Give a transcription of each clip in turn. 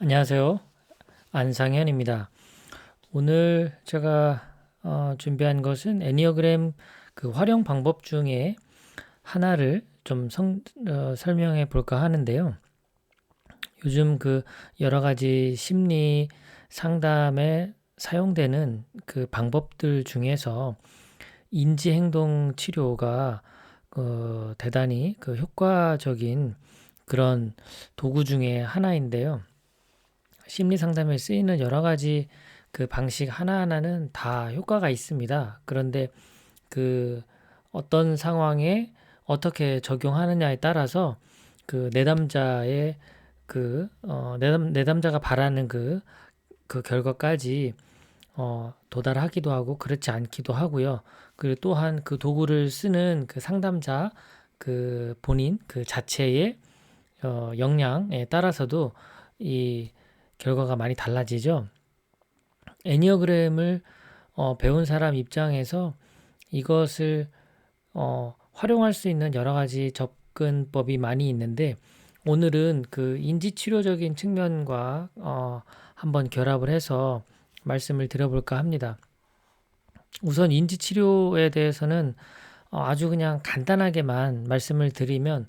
안녕하세요. 안상현입니다. 오늘 제가 준비한 것은 애니어그램 그 활용 방법 중에 하나를 좀 설명해 볼까 하는데요. 요즘 그 여러 가지 심리 상담에 사용되는 그 방법들 중에서 인지행동 치료가 대단히 그 효과적인 그런 도구 중에 하나인데요. 심리 상담에 쓰이는 여러 가지 그 방식 하나하나는 다 효과가 있습니다. 그런데 그 어떤 상황에 어떻게 적용하느냐에 따라서 그 내담자의 내담자가 바라는 그 결과까지 도달하기도 하고 그렇지 않기도 하고요. 그리고 또한 그 도구를 쓰는 그 상담자 그 본인 그 자체의 역량에 따라서도 이 결과가 많이 달라지죠. 애니어그램을 배운 사람 입장에서 이것을 활용할 수 있는 여러 가지 접근법이 많이 있는데 오늘은 그 인지치료적인 측면과 한번 결합을 해서 말씀을 드려볼까 합니다. 우선 인지치료에 대해서는 아주 그냥 간단하게만 말씀을 드리면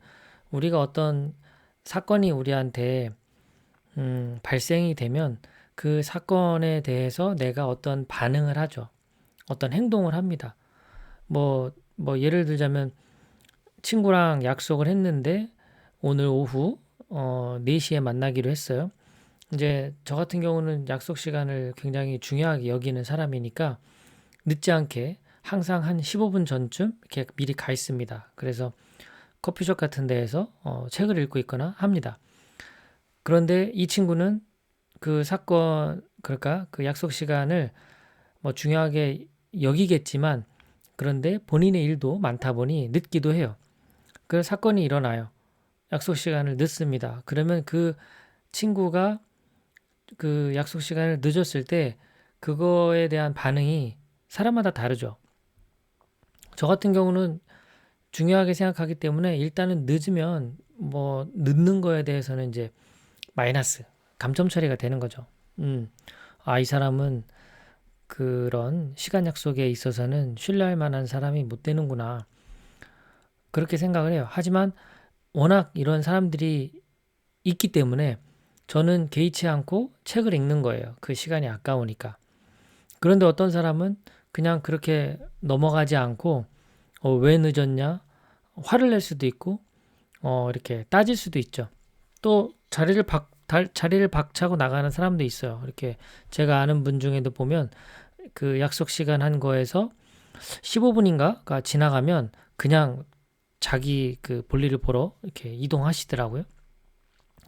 우리가 어떤 사건이 우리한테 발생이 되면 그 사건에 대해서 내가 어떤 반응을 하죠. 어떤 행동을 합니다. 뭐 예를 들자면 친구랑 약속을 했는데 오늘 오후 4시에 만나기로 했어요. 이제 저 같은 경우는 약속 시간을 굉장히 중요하게 여기는 사람이니까 늦지 않게 항상 한 15분 전쯤 이렇게 미리 가 있습니다. 그래서 커피숍 같은 데에서 책을 읽고 있거나 합니다. 그런데 이 친구는 그 사건, 그러니까 그 약속 시간을 뭐 중요하게 여기겠지만, 그런데 본인의 일도 많다 보니 늦기도 해요. 그래서 사건이 일어나요. 약속 시간을 늦습니다. 그러면 그 친구가 그 약속 시간을 늦었을 때 그거에 대한 반응이 사람마다 다르죠. 저 같은 경우는 중요하게 생각하기 때문에 일단은 늦으면 뭐 늦는 거에 대해서는 이제 마이너스, 감점 처리가 되는 거죠. 이 사람은 그런 시간 약속에 있어서는 신뢰할 만한 사람이 못 되는구나. 그렇게 생각을 해요. 하지만 워낙 이런 사람들이 있기 때문에 저는 개의치 않고 책을 읽는 거예요. 그 시간이 아까우니까. 그런데 어떤 사람은 그냥 그렇게 넘어가지 않고 왜 늦었냐? 화를 낼 수도 있고 이렇게 따질 수도 있죠. 또 자리를 박차고 나가는 사람도 있어요. 이렇게 제가 아는 분 중에도 보면 그 약속 시간 한 거에서 15분인가가 지나가면 그냥 자기 그 볼일을 보러 이렇게 이동하시더라고요.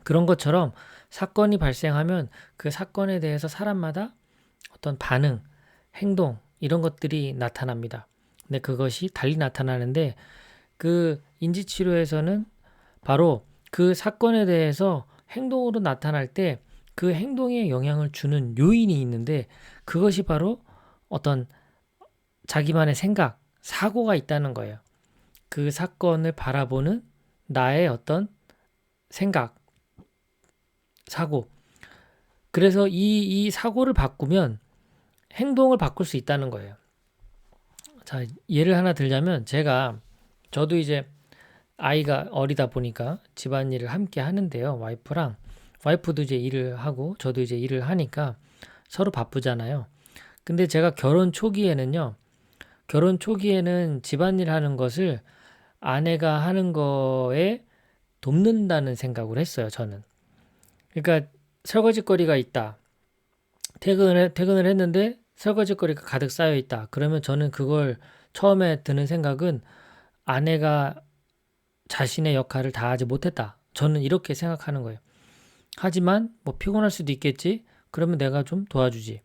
그런 것처럼 사건이 발생하면 그 사건에 대해서 사람마다 어떤 반응, 행동 이런 것들이 나타납니다. 근데 그것이 달리 나타나는데 그 인지치료에서는 바로 그 사건에 대해서 행동으로 나타날 때 그 행동에 영향을 주는 요인이 있는데 그것이 바로 어떤 자기만의 생각, 사고가 있다는 거예요. 그 사건을 바라보는 나의 어떤 생각, 사고. 그래서 이 사고를 바꾸면 행동을 바꿀 수 있다는 거예요. 자, 예를 하나 들자면 저도 이제 아이가 어리다 보니까 집안일을 함께 하는데요. 와이프도 이제 일을 하고 저도 이제 일을 하니까 서로 바쁘잖아요. 근데 제가 결혼 초기에는 집안일 하는 것을 아내가 하는 거에 돕는다는 생각을 했어요, 저는. 그러니까 설거지거리가 있다. 퇴근을 했는데 설거지거리가 가득 쌓여 있다. 그러면 저는 그걸 처음에 드는 생각은 아내가 자신의 역할을 다하지 못했다. 저는 이렇게 생각하는 거예요. 하지만 뭐 피곤할 수도 있겠지. 그러면 내가 좀 도와주지.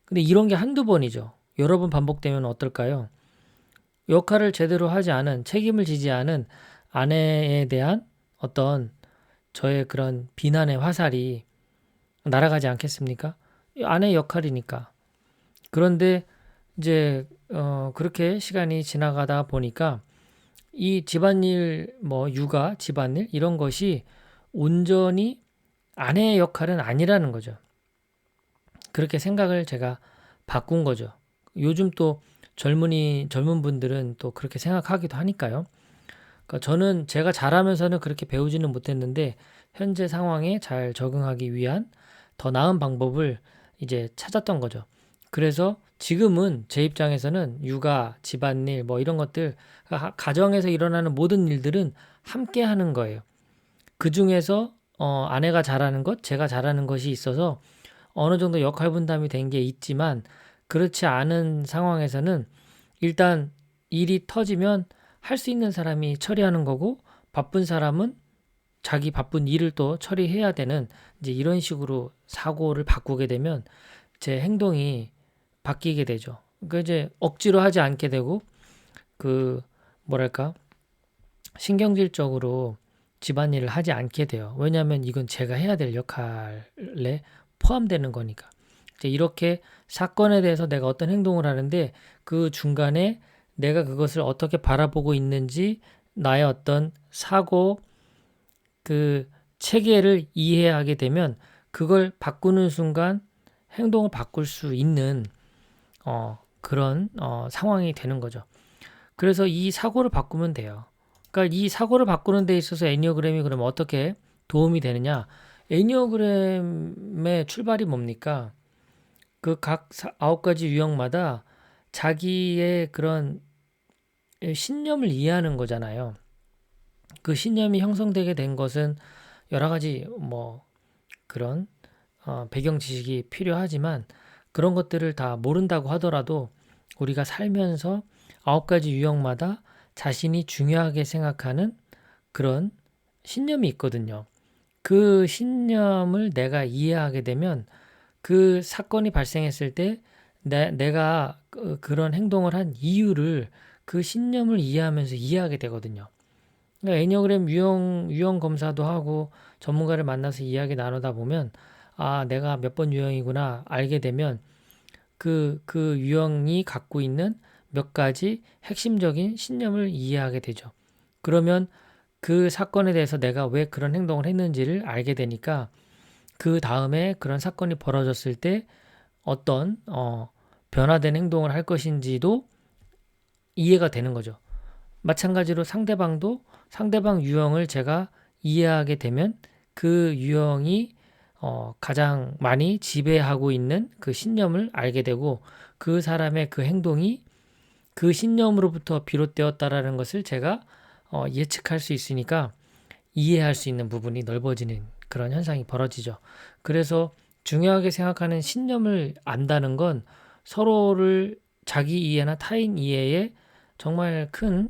근데 이런 게 한두 번이죠. 여러 번 반복되면 어떨까요? 역할을 제대로 하지 않은, 책임을 지지 않은 아내에 대한 어떤 저의 그런 비난의 화살이 날아가지 않겠습니까? 아내의 역할이니까. 그런데 이제 그렇게 시간이 지나가다 보니까 이 집안일, 뭐 육아, 집안일 이런 것이 온전히 아내의 역할은 아니라는 거죠. 그렇게 생각을 제가 바꾼 거죠. 요즘 또 젊은 분들은 또 그렇게 생각하기도 하니까요. 그러니까 저는 제가 잘하면서는 그렇게 배우지는 못했는데 현재 상황에 잘 적응하기 위한 더 나은 방법을 이제 찾았던 거죠. 그래서 지금은 제 입장에서는 육아, 집안일 뭐 이런 것들 가정에서 일어나는 모든 일들은 함께 하는 거예요. 그 중에서 아내가 잘하는 것, 제가 잘하는 것이 있어서 어느 정도 역할 분담이 된 게 있지만 그렇지 않은 상황에서는 일단 일이 터지면 할 수 있는 사람이 처리하는 거고 바쁜 사람은 자기 바쁜 일을 또 처리해야 되는 이제 이런 식으로 사고를 바꾸게 되면 제 행동이 바뀌게 되죠. 그러니까 이제 억지로 하지 않게 되고 그 뭐랄까 신경질적으로 집안일을 하지 않게 돼요. 왜냐하면 이건 제가 해야 될 역할에 포함되는 거니까. 이제 이렇게 사건에 대해서 내가 어떤 행동을 하는데 그 중간에 내가 그것을 어떻게 바라보고 있는지 나의 어떤 사고 그 체계를 이해하게 되면 그걸 바꾸는 순간 행동을 바꿀 수 있는 그런 상황이 되는 거죠. 그래서 이 사고를 바꾸면 돼요. 그러니까 이 사고를 바꾸는 데 있어서 애니어그램이 그러면 어떻게 도움이 되느냐? 애니어그램의 출발이 뭡니까? 그 각 9가지 유형마다 자기의 그런 신념을 이해하는 거잖아요. 그 신념이 형성되게 된 것은 여러 가지 뭐 그런 배경 지식이 필요하지만 그런 것들을 다 모른다고 하더라도 우리가 살면서 9가지 유형마다 자신이 중요하게 생각하는 그런 신념이 있거든요. 그 신념을 내가 이해하게 되면 그 사건이 발생했을 때 내가 그런 행동을 한 이유를 그 신념을 이해하면서 이해하게 되거든요. 그러니까 애니어그램 유형 검사도 하고 전문가를 만나서 이야기 나누다 보면 내가 몇 번 유형이구나 알게 되면 그 유형이 갖고 있는 몇 가지 핵심적인 신념을 이해하게 되죠. 그러면 그 사건에 대해서 내가 왜 그런 행동을 했는지를 알게 되니까 그 다음에 그런 사건이 벌어졌을 때 어떤 변화된 행동을 할 것인지도 이해가 되는 거죠. 마찬가지로 상대방도 상대방 유형을 제가 이해하게 되면 그 유형이 가장 많이 지배하고 있는 그 신념을 알게 되고 그 사람의 그 행동이 그 신념으로부터 비롯되었다라는 것을 제가 예측할 수 있으니까 이해할 수 있는 부분이 넓어지는 그런 현상이 벌어지죠. 그래서 중요하게 생각하는 신념을 안다는 건 서로를 자기 이해나 타인 이해에 정말 큰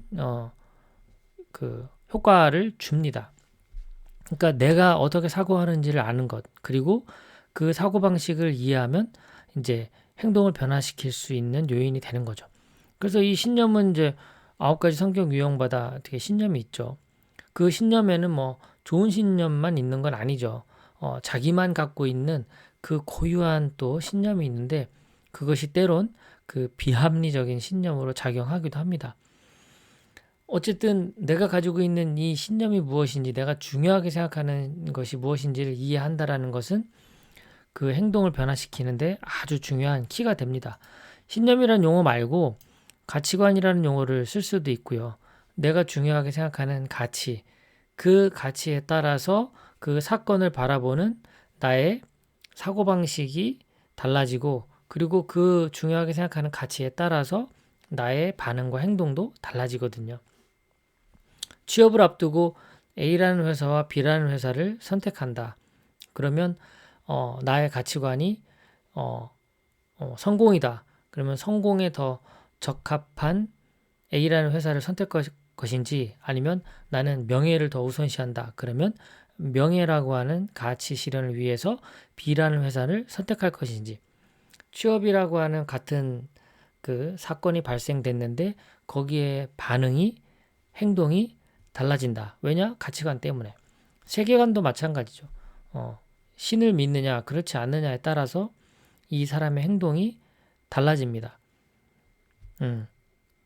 그 효과를 줍니다. 그러니까 내가 어떻게 사고하는지를 아는 것, 그리고 그 사고방식을 이해하면 이제 행동을 변화시킬 수 있는 요인이 되는 거죠. 그래서 이 신념은 이제 9가지 성격 유형마다 되게 신념이 있죠. 그 신념에는 뭐 좋은 신념만 있는 건 아니죠. 자기만 갖고 있는 그 고유한 또 신념이 있는데 그것이 때론 그 비합리적인 신념으로 작용하기도 합니다. 어쨌든 내가 가지고 있는 이 신념이 무엇인지 내가 중요하게 생각하는 것이 무엇인지를 이해한다라는 것은 그 행동을 변화시키는데 아주 중요한 키가 됩니다. 신념이라는 용어 말고 가치관이라는 용어를 쓸 수도 있고요. 내가 중요하게 생각하는 가치, 그 가치에 따라서 그 사건을 바라보는 나의 사고방식이 달라지고 그리고 그 중요하게 생각하는 가치에 따라서 나의 반응과 행동도 달라지거든요. 취업을 앞두고 A라는 회사와 B라는 회사를 선택한다. 그러면 나의 가치관이 성공이다. 그러면 성공에 더 적합한 A라는 회사를 선택할 것인지 아니면 나는 명예를 더 우선시한다. 그러면 명예라고 하는 가치 실현을 위해서 B라는 회사를 선택할 것인지 취업이라고 하는 같은 그 사건이 발생됐는데 거기에 반응이 행동이 달라진다. 왜냐? 가치관 때문에. 세계관도 마찬가지죠. 신을 믿느냐, 그렇지 않느냐에 따라서 이 사람의 행동이 달라집니다.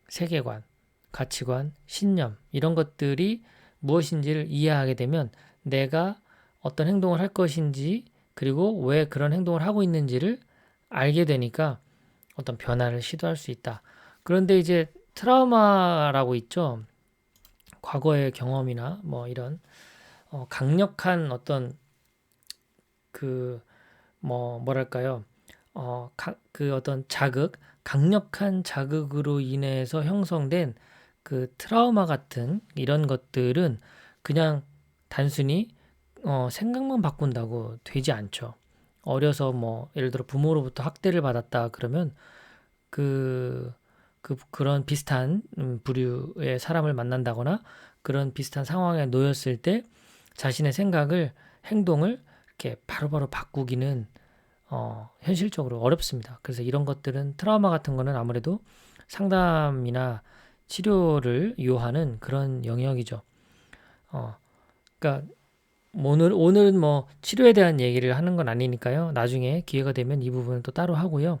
세계관, 가치관, 신념 이런 것들이 무엇인지를 이해하게 되면 내가 어떤 행동을 할 것인지 그리고 왜 그런 행동을 하고 있는지를 알게 되니까 어떤 변화를 시도할 수 있다. 그런데 이제 트라우마라고 있죠. 과거의 경험이나 뭐 이런 강력한 어떤 그 뭐랄까요? 그 어떤 강력한 자극으로 인해서 형성된 그 트라우마 같은 이런 것들은 그냥 단순히 생각만 바꾼다고 되지 않죠. 어려서 뭐 예를 들어 부모로부터 학대를 받았다 그러면 그런 비슷한 부류의 사람을 만난다거나 그런 비슷한 상황에 놓였을 때 자신의 생각을 행동을 이렇게 바로바로 바꾸기는 현실적으로 어렵습니다. 그래서 이런 것들은 트라우마 같은 거는 아무래도 상담이나 치료를 요하는 그런 영역이죠. 그러니까 오늘은 뭐 치료에 대한 얘기를 하는 건 아니니까요. 나중에 기회가 되면 이 부분은 또 따로 하고요.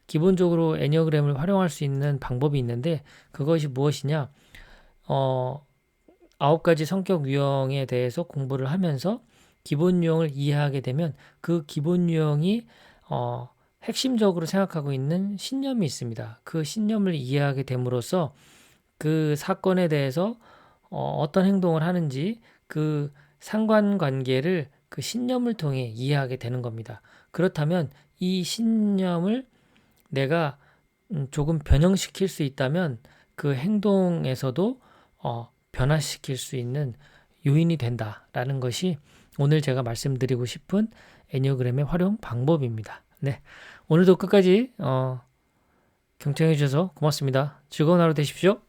기본적으로 애니어그램을 활용할 수 있는 방법이 있는데 그것이 무엇이냐? 9가지 성격 유형에 대해서 공부를 하면서 기본 유형을 이해하게 되면 그 기본 유형이 핵심적으로 생각하고 있는 신념이 있습니다. 그 신념을 이해하게 됨으로써 그 사건에 대해서 어떤 행동을 하는지 그 상관관계를 그 신념을 통해 이해하게 되는 겁니다. 그렇다면 이 신념을 내가 조금 변형시킬 수 있다면 그 행동에서도 변화시킬 수 있는 요인이 된다라는 것이 오늘 제가 말씀드리고 싶은 애니어그램의 활용 방법입니다. 네, 오늘도 끝까지 경청해 주셔서 고맙습니다. 즐거운 하루 되십시오.